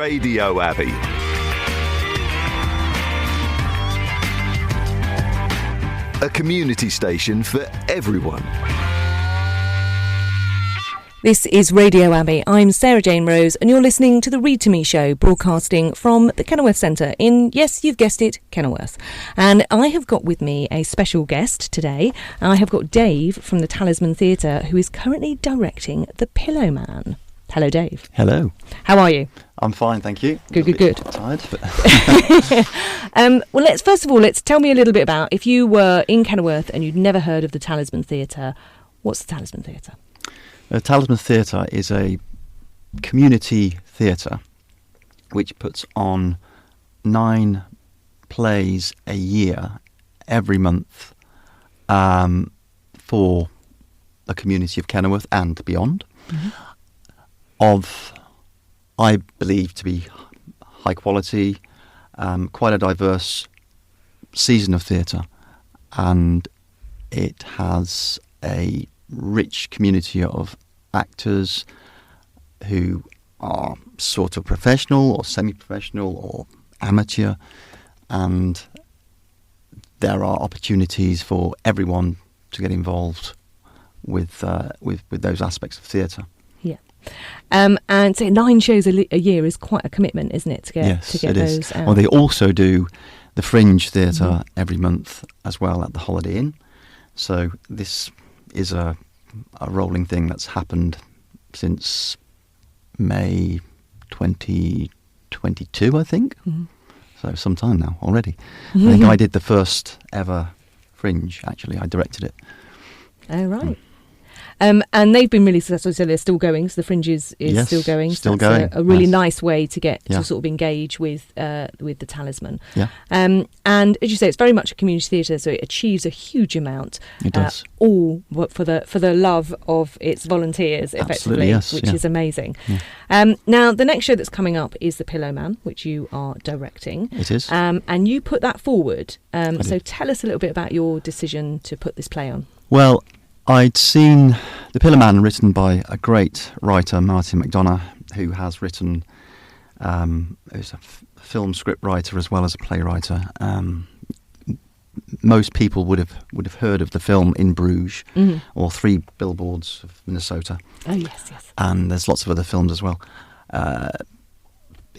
Radio Abbey. A community station for everyone. This is Radio Abbey. I'm Sarah Jane Rose and you're listening to the Read to Me show, broadcasting from the Kenilworth Centre in, yes, you've guessed it, Kenilworth. And I have got with me a special guest today. I have got Dave from the Talisman Theatre, who is currently directing The Pillowman. Hello, Dave. Hello. How are you? I'm fine, thank you. Good. Tired, but well, let's tell me a little bit about, if you were in Kenilworth and you'd never heard of the Talisman Theatre, what's the Talisman Theatre? The Talisman Theatre is a community theatre which puts on 9 plays a year, every month, for the community of Kenilworth and beyond. Mm-hmm. Of, I believe, to be high quality, quite a diverse season of theatre, and it has a rich community of actors who are sort of professional or semi-professional or amateur, and there are opportunities for everyone to get involved with those aspects of theatre. Yeah. And so 9 shows a year is quite a commitment, isn't it, to get those is. out? Well, they also do the Fringe Theatre every month as well at the Holiday Inn. So this is a rolling thing that's happened since May 2022, I think. Mm-hmm. So some time now already. Mm-hmm. I think I did the first ever Fringe, actually. I directed it. Oh, right. And they've been really successful, so they're still going. So the Fringe is still going. Still so going. A really nice way to get to sort of engage with the Talisman. Yeah. And as you say, it's very much a community theatre, so it achieves a huge amount. It does. All for the love of its volunteers, effectively, yes, which is amazing. Yeah. Now, the next show that's coming up is The Pillowman, which you are directing. It is. And you put that forward. So tell us a little bit about your decision to put this play on. Well, I'd seen The Pillowman written by a great writer, Martin McDonough, who has written, who's a film script writer as well as a playwright. Most people would have heard of the film In Bruges, or 3 Billboards of Minnesota. Oh yes. And there's lots of other films as well.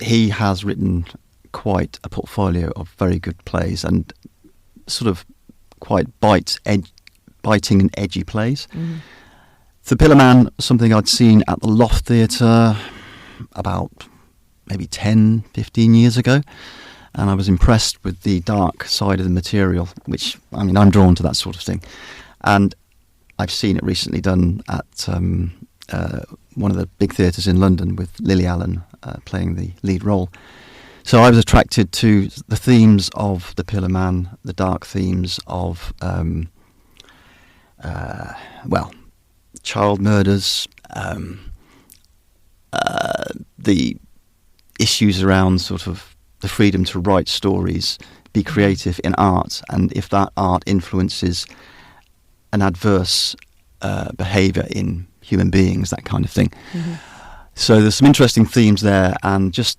He has written quite a portfolio of very good plays and sort of quite biting and edgy plays. Mm. The Pillowman, something I'd seen at the Loft Theatre about maybe 10, 15 years ago, and I was impressed with the dark side of the material, which, I mean, I'm drawn to that sort of thing. And I've seen it recently done at one of the big theatres in London with Lily Allen playing the lead role. So I was attracted to the themes of The Pillowman, the dark themes of child murders, the issues around sort of the freedom to write stories, be creative in art, and if that art influences an adverse behaviour in human beings, that kind of thing. Mm-hmm. So there's some interesting themes there, and just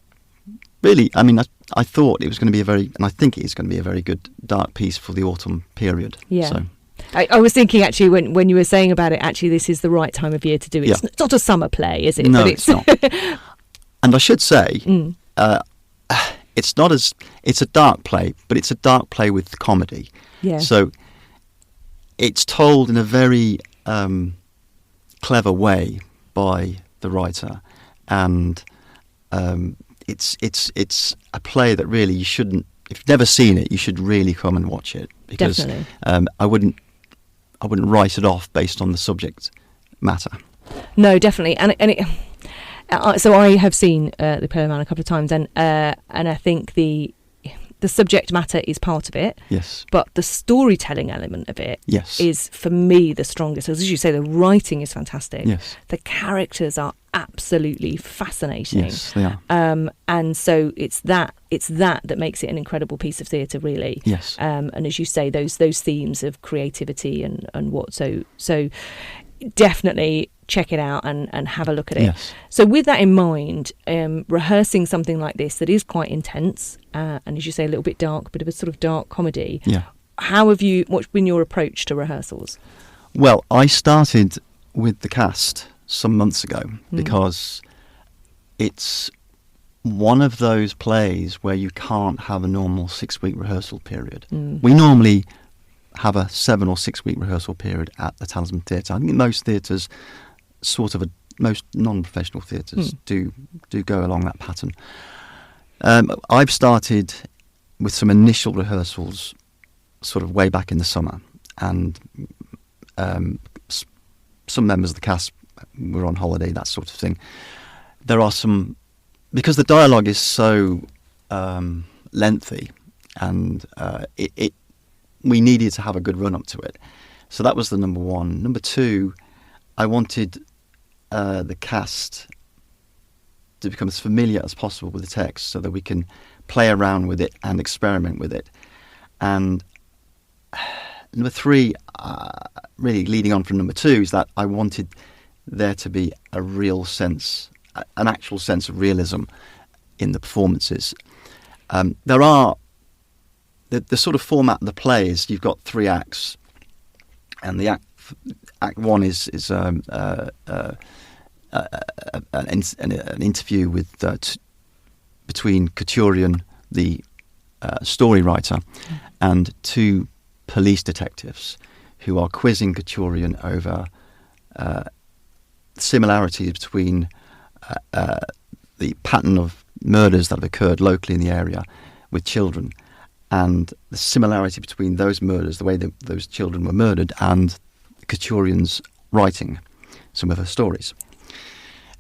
really, I mean, I thought it was going to be and I think it is going to be a very good dark piece for the autumn period. Yeah. So. I was thinking, actually, when you were saying about it, actually, this is the right time of year to do it. Yeah. It's not a summer play, is it? No, it's not. And I should say, it's not it's a dark play, but it's a dark play with comedy. Yeah. So it's told in a very clever way by the writer, and it's a play that really you shouldn't. If you've never seen it, you should really come and watch it, because definitely. I wouldn't write it off based on the subject matter. No, definitely, so I have seen The Pillowman a couple of times, and I think the subject matter is part of it. Yes. But the storytelling element of it is, for me, the strongest. As you say, the writing is fantastic. Yes. The characters are absolutely fascinating. Yes, they are. And so it's that makes it an incredible piece of theatre, really. Yes. And as you say, those themes of creativity and what so definitely check it out and have a look at it. Yes. So with that in mind, rehearsing something like this that is quite intense and, as you say, a little bit dark, bit of a sort of dark comedy. Yeah. What's been your approach to rehearsals? Well, I started with the cast some months ago because it's one of those plays where you can't have a normal 6-week rehearsal period. We normally have a 7 or 6 week rehearsal period at the Talisman Theatre. I think most theatres, most non-professional theatres do go along that pattern. I've started with some initial rehearsals sort of way back in the summer, and some members of the cast were on holiday, that sort of thing. There are some, because the dialogue is so lengthy, and we needed to have a good run up to it. So that was the number one. Number two, I wanted the cast to become as familiar as possible with the text so that we can play around with it and experiment with it. And number three, really leading on from number two, is that I wanted there to be a real sense, an actual sense of realism in the performances. There are the sort of format of the play is you've got 3 acts, and the act one is an interview with between Couturian, the story writer, and 2 police detectives who are quizzing Couturian over similarities between the pattern of murders that have occurred locally in the area with children, and the similarity between those murders, the way that those children were murdered, and Couturian's writing some of her stories.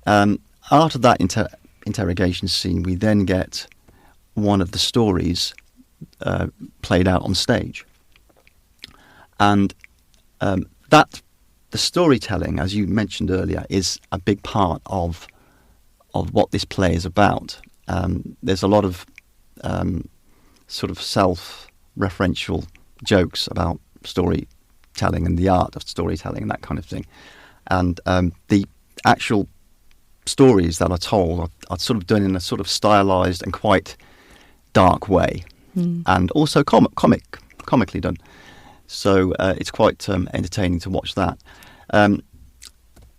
After that interrogation scene, we then get one of the stories played out on stage. And the storytelling, as you mentioned earlier, is a big part of what this play is about. There's a lot of sort of self-referential jokes about storytelling and the art of storytelling and that kind of thing. And the actual stories that are told are sort of done in a sort of stylized and quite dark way, and also comically done. So it's quite entertaining to watch that.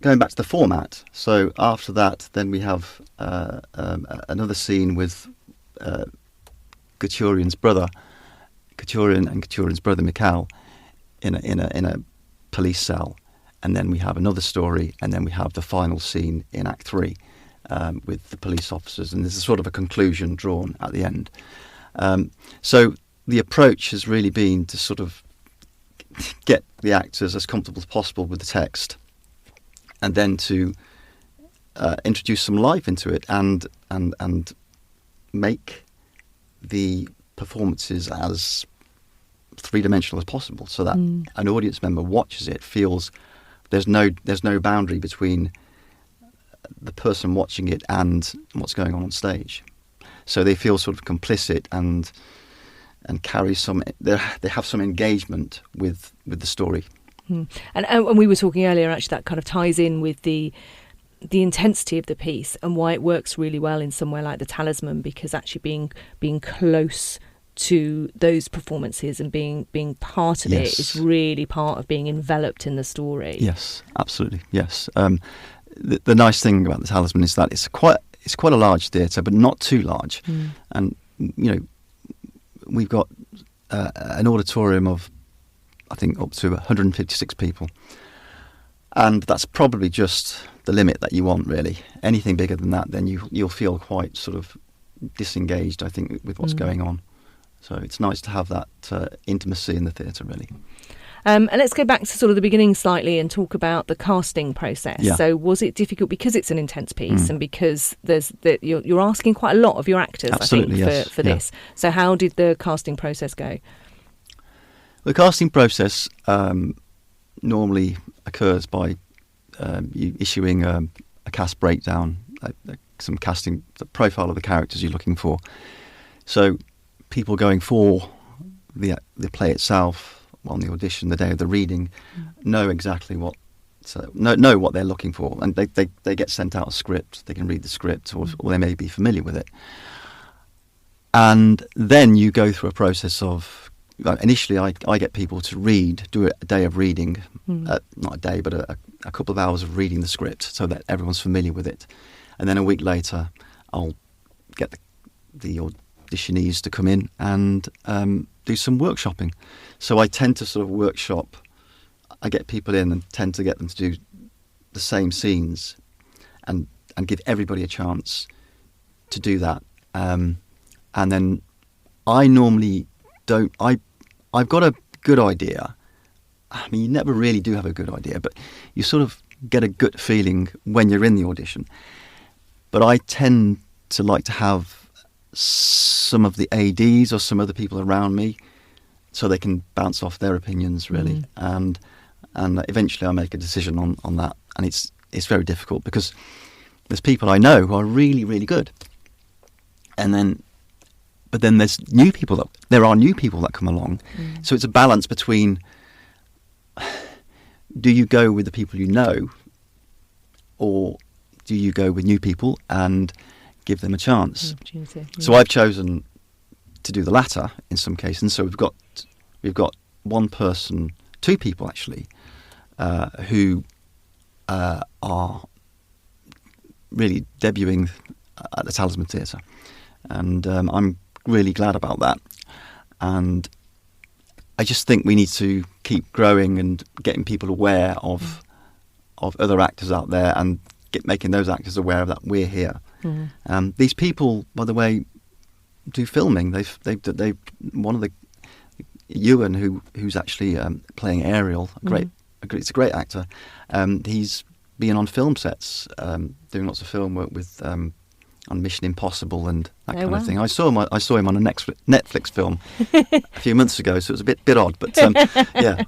Going back to the format, so after that, then we have another scene with Couturian's brother, Couturian and Couturian's brother Mikhail, in a police cell, and then we have another story, and then we have the final scene in Act 3 with the police officers, and there's a sort of a conclusion drawn at the end. So the approach has really been to sort of get the actors as comfortable as possible with the text, and then to introduce some life into it, and make the performances as three-dimensional as possible, so that an audience member watches it, feels there's no boundary between the person watching it and what's going on stage. So they feel sort of complicit and carry some. They have some engagement with the story. And we were talking earlier, actually, that kind of ties in with the intensity of the piece and why it works really well in somewhere like the Talisman, because actually being close to those performances and being part of it is really part of being enveloped in the story. Yes, absolutely. Yes. The nice thing about the Talisman is that it's quite a large theatre, but not too large. And we've got an auditorium of, I think, up to 156 people, and that's probably just the limit that you want, really. Anything bigger than that, then you'll feel quite sort of disengaged, I think, with what's going on. So it's nice to have that intimacy in the theatre, really. And let's go back to sort of the beginning slightly and talk about the casting process. Yeah. So was it difficult because it's an intense piece and because you're asking quite a lot of your actors, Absolutely, I think, yes. for this. So how did the casting process go? The casting process normally occurs by you issuing a cast breakdown, some casting, the profile of the characters you're looking for. So people going for the play itself on the audition, the day of the reading, know exactly what So know what they're looking for, and they get sent out a script. They can read the script, or they may be familiar with it. And then you go through a process of, initially I get people to do a day of reading, not a day, but a couple of hours of reading the script so that everyone's familiar with it. And then a week later, I'll get the auditionees to come in and do some workshopping. So I tend to sort of workshop. I get people in and tend to get them to do the same scenes and give everybody a chance to do that. And then I normally don't. I've got a good idea. I mean, you never really do have a good idea, but you sort of get a gut feeling when you're in the audition. But I tend to like to have some of the ADs or some other people around me so they can bounce off their opinions, really. And eventually I make a decision on that. And it's very difficult because there's people I know who are really, really good. But then there are new people that come along. So it's a balance between, do you go with the people you know, or do you go with new people and give them a chance? So I've chosen to do the latter in some cases. And so we've got one person, two people actually, who are really debuting at the Talisman Theatre, and I'm really glad about that. And I just think we need to keep growing and getting people aware of other actors out there, and making those actors aware that we're here. These people, by the way, do filming. They one of the Ewan, who's actually playing Ariel, it's a great actor. He's been on film sets, doing lots of film work with on Mission Impossible and that kind of thing. I saw him on a Netflix film a few months ago, so it was a bit odd, but yeah.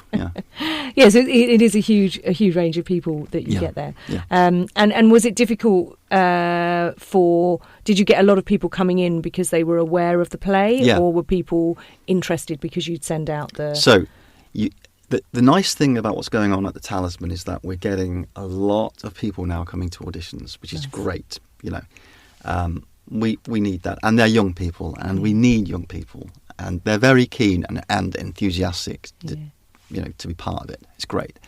Yeah, so it is a huge range of people that you get there. Yeah. And was it difficult did you get a lot of people coming in because they were aware of the play, or were people interested because you'd send out the... So, the nice thing about what's going on at the Talisman is that we're getting a lot of people now coming to auditions, which is great, We need that, and they're young people, and we need young people, and they're very keen and enthusiastic to be part of it. It's great.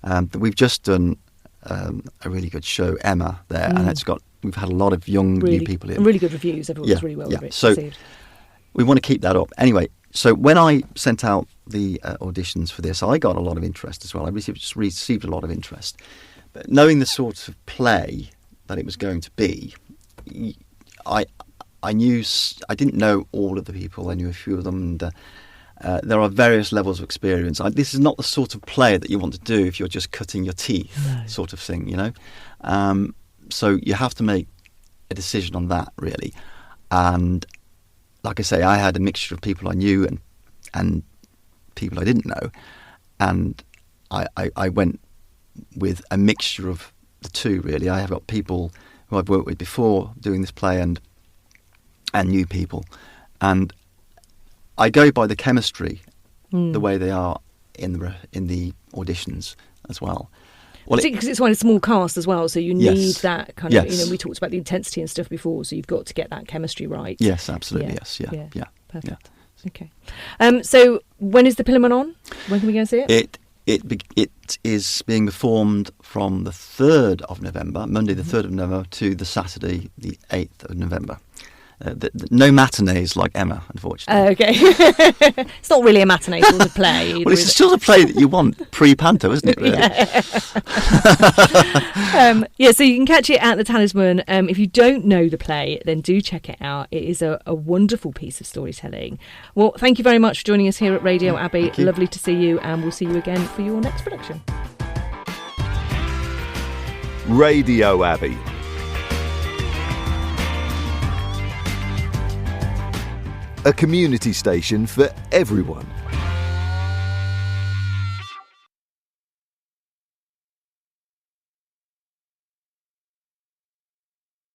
But we've just done a really good show, Emma, there, and we've had a lot of new people in. Really good reviews. Everyone was really well received. So we want to keep that up. Anyway, so when I sent out the auditions for this, I got a lot of interest as well. I received a lot of interest, but knowing the sort of play that it was going to be, I didn't know all of the people. I knew a few of them, and there are various levels of experience. This is not the sort of play that you want to do if you're just cutting your teeth, sort of thing, So you have to make a decision on that, really. And like I say, I had a mixture of people I knew and people I didn't know, and I went with a mixture of the two, really. I have got people who I've worked with before doing this play and new people, and I go by the chemistry, the way they are in the auditions as well. Well, because it's one a small cast as well, so you need that kind of. We talked about the intensity and stuff before, so you've got to get that chemistry right. Yes, absolutely. Yeah. Perfect. Yeah. Okay. So when is the Pillowman on? When can we go and see it? It is being performed from the 3rd of November, Monday the 3rd of November, to the Saturday the 8th of November. No matinees like Emma, unfortunately. Okay. It's not really a matinee sort of play. Well, it's still a play that you want pre-panto, isn't it, really? So you can catch it at the Talisman. If you don't know the play, then do check it out. It is a wonderful piece of storytelling. Well, thank you very much for joining us here at Radio Abbey. Lovely to see you, and we'll see you again for your next production. Radio Abbey. A community station for everyone.